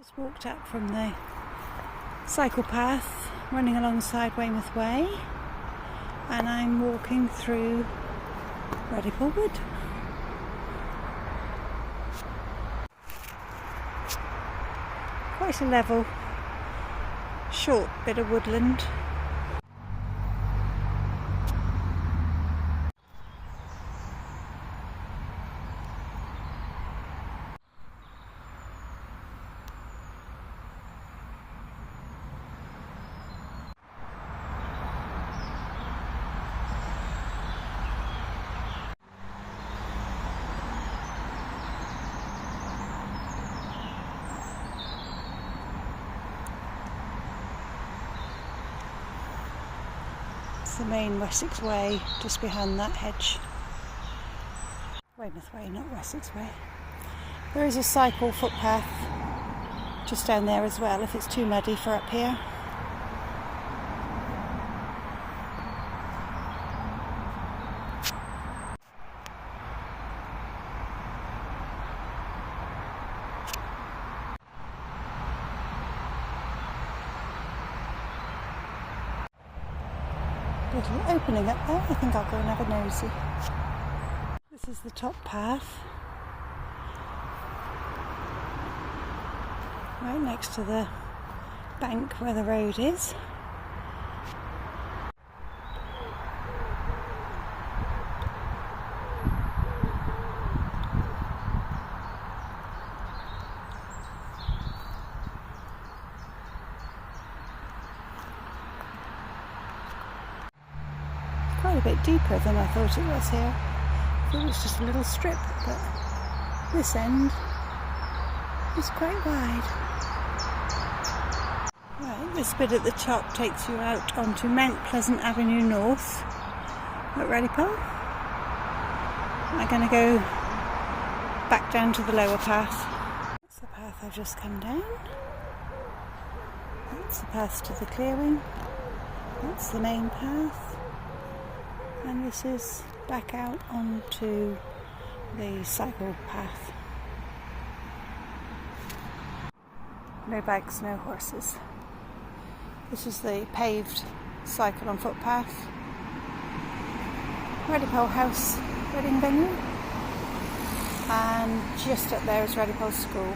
Just walked up from the cycle path running alongside Weymouth Way, and I'm walking through Radipole Wood. Quite a level, short bit of woodland. It's the main Wessex Way just behind that hedge. Weymouth Way, not Wessex Way. There is a cycle footpath just down there as well if it's too muddy for up here. Little opening up there. I think I'll go and have a nosy. This is the top path, right next to the bank where the road is. Quite a bit deeper than I thought it was here. I thought it was just a little strip, but this end is quite wide. Right, this bit at the top takes you out onto Mount Pleasant Avenue North at Radipole. I'm going to go back down to the lower path. That's the path I've just come down. That's the path to the clearing. That's the main path. And this is back out onto the cycle path. No bikes, no horses. This is the paved cycle and footpath. Radipole House wedding venue. And just up there is Radipole School.